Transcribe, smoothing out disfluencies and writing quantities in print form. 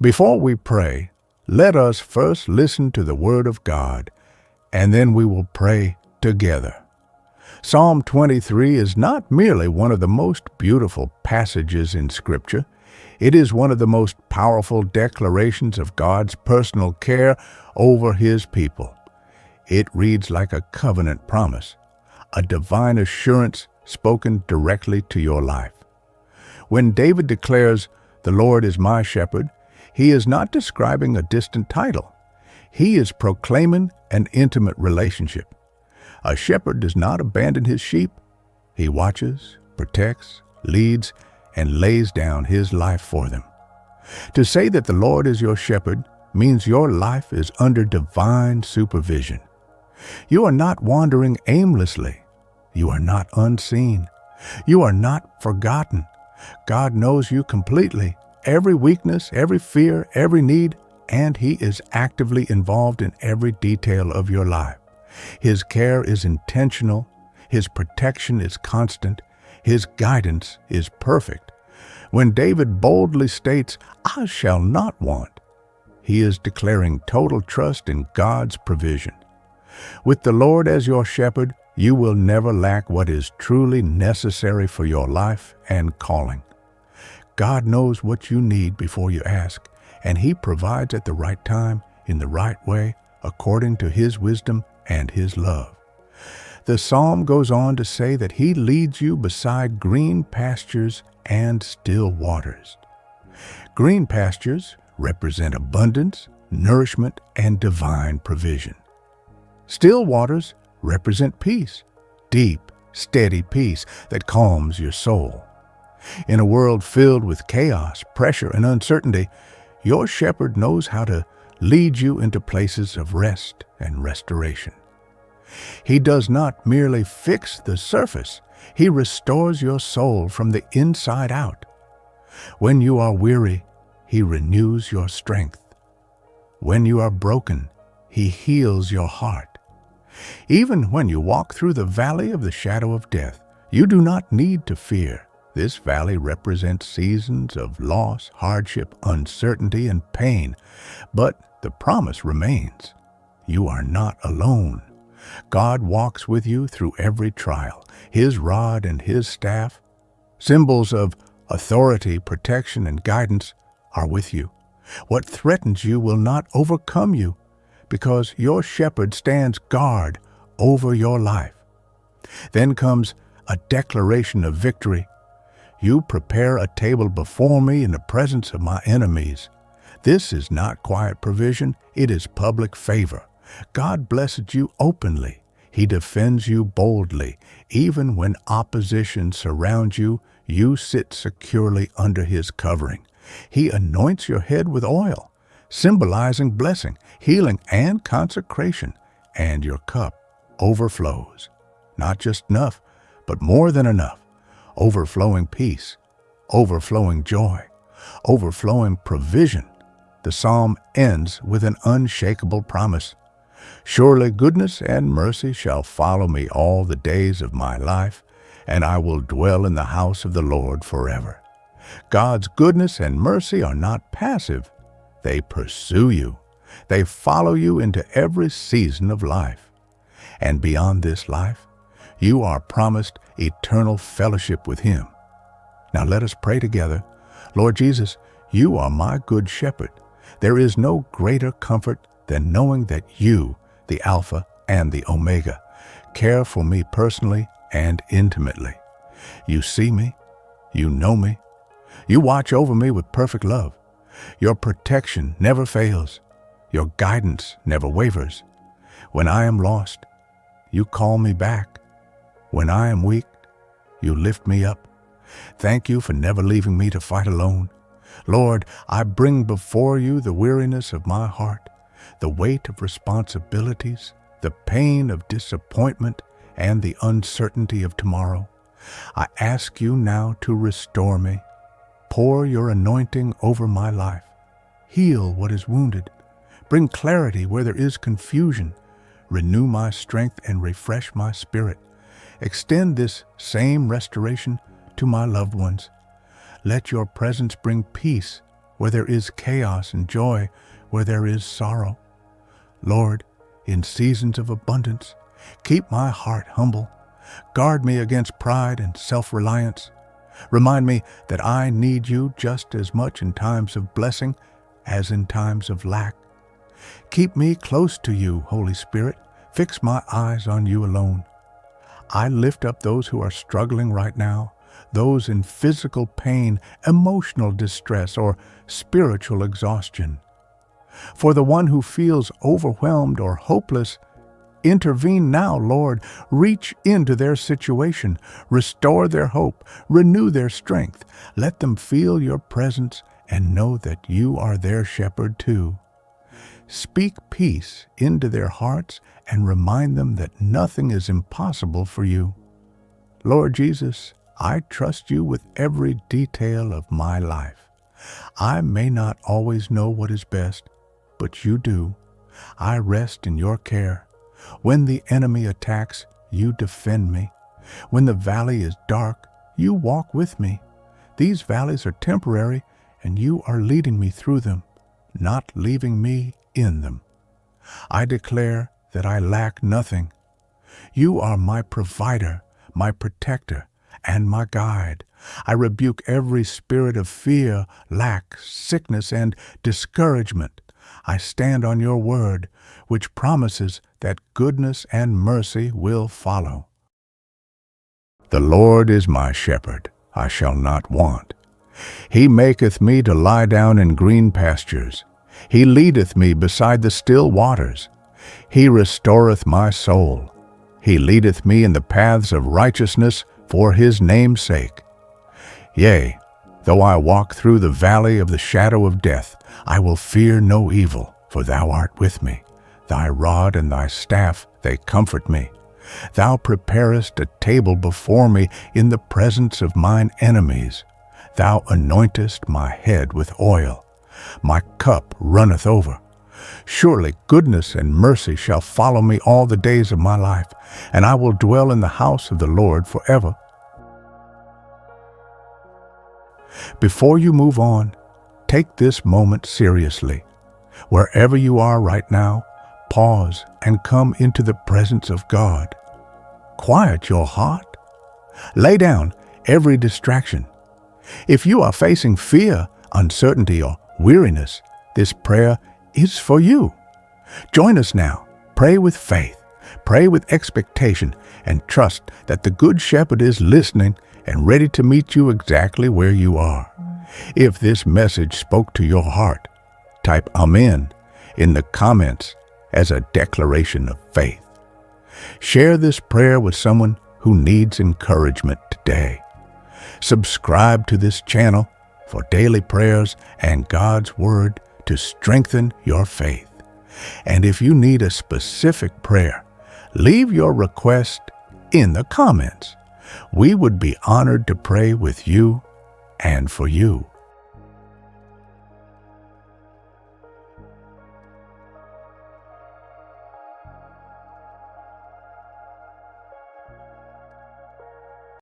Before we pray, let us first listen to the Word of God, and then we will pray together. Psalm 23 is not merely one of the most beautiful passages in Scripture. It is one of the most powerful declarations of God's personal care over His people. It reads like a covenant promise, a divine assurance spoken directly to your life. When David declares, "The Lord is my shepherd," he is not describing a distant title. He is proclaiming an intimate relationship. A shepherd does not abandon his sheep. He watches, protects, leads, and lays down his life for them. To say that the Lord is your shepherd means your life is under divine supervision. You are not wandering aimlessly. You are not unseen. You are not forgotten. God knows you completely, every weakness, every fear, every need, and He is actively involved in every detail of your life. His care is intentional, His protection is constant, His guidance is perfect. When David boldly states, "I shall not want," he is declaring total trust in God's provision. With the Lord as your shepherd, you will never lack what is truly necessary for your life and calling. God knows what you need before you ask, and He provides at the right time, in the right way, according to His wisdom and His love. The psalm goes on to say that He leads you beside green pastures and still waters. Green pastures represent abundance, nourishment, and divine provision. Still waters represent peace, deep, steady peace that calms your soul. In a world filled with chaos, pressure, and uncertainty, your shepherd knows how to lead you into places of rest and restoration. He does not merely fix the surface, He restores your soul from the inside out. When you are weary, He renews your strength. When you are broken, He heals your heart. Even when you walk through the valley of the shadow of death, you do not need to fear. This valley represents seasons of loss, hardship, uncertainty, and pain. But the promise remains. You are not alone. God walks with you through every trial. His rod and His staff, symbols of authority, protection, and guidance, are with you. What threatens you will not overcome you, because your shepherd stands guard over your life. Then comes a declaration of victory. You prepare a table before me in the presence of my enemies. This is not quiet provision, it is public favor. God blesses you openly. He defends you boldly. Even when opposition surrounds you, you sit securely under His covering. He anoints your head with oil, symbolizing blessing, healing, and consecration, and your cup overflows. Not just enough, but more than enough. Overflowing peace, overflowing joy, overflowing provision. The psalm ends with an unshakable promise. Surely goodness and mercy shall follow me all the days of my life, and I will dwell in the house of the Lord forever. God's goodness and mercy are not passive. They pursue you. They follow you into every season of life. And beyond this life, you are promised eternal fellowship with Him. Now let us pray together. Lord Jesus, You are my good shepherd. There is no greater comfort than knowing that You, the Alpha and the Omega, care for me personally and intimately. You see me. You know me. You watch over me with perfect love. Your protection never fails. Your guidance never wavers. When I am lost, You call me back. When I am weak, You lift me up. Thank You for never leaving me to fight alone. Lord, I bring before You the weariness of my heart, the weight of responsibilities, the pain of disappointment, and the uncertainty of tomorrow. I ask You now to restore me. Pour Your anointing over my life. Heal what is wounded. Bring clarity where there is confusion. Renew my strength and refresh my spirit. Extend this same restoration to my loved ones. Let Your presence bring peace where there is chaos, and joy where there is sorrow. Lord, in seasons of abundance, keep my heart humble. Guard me against pride and self-reliance. Remind me that I need you just as much in times of blessing as in times of lack. Keep me close to you, Holy Spirit. Fix my eyes on you alone. I lift up those who are struggling right now, those in physical pain, emotional distress, or spiritual exhaustion. For the one who feels overwhelmed or hopeless, intervene now, Lord. Reach into their situation, restore their hope, renew their strength. Let them feel your presence and know that you are their shepherd too. Speak peace into their hearts and remind them that nothing is impossible for you. Lord Jesus, I trust you with every detail of my life. I may not always know what is best, but you do. I rest in your care. When the enemy attacks, you defend me. When the valley is dark, you walk with me. These valleys are temporary, and you are leading me through them, not leaving me in them. I declare that I lack nothing. You are my provider, my protector, and my guide. I rebuke every spirit of fear, lack, sickness, and discouragement. I stand on your word, which promises that goodness and mercy will follow. The Lord is my shepherd, I shall not want. He maketh me to lie down in green pastures. He leadeth me beside the still waters. He restoreth my soul. He leadeth me in the paths of righteousness for his name's sake. Yea, though I walk through the valley of the shadow of death, I will fear no evil, for thou art with me. Thy rod and thy staff, they comfort me. Thou preparest a table before me in the presence of mine enemies. Thou anointest my head with oil. My cup runneth over. Surely goodness and mercy shall follow me all the days of my life, and I will dwell in the house of the Lord forever. Before you move on, take this moment seriously. Wherever you are right now, pause and come into the presence of God. Quiet your heart. Lay down every distraction. If you are facing fear, uncertainty, or weariness, this prayer is for you. Join us now. Pray with faith. Pray with expectation and trust that the Good Shepherd is listening and ready to meet you exactly where you are. If this message spoke to your heart, type Amen in the comments as a declaration of faith. Share this prayer with someone who needs encouragement today. Subscribe to this channel for daily prayers and God's Word to strengthen your faith. And if you need a specific prayer, leave your request in the comments. We would be honored to pray with you and for you.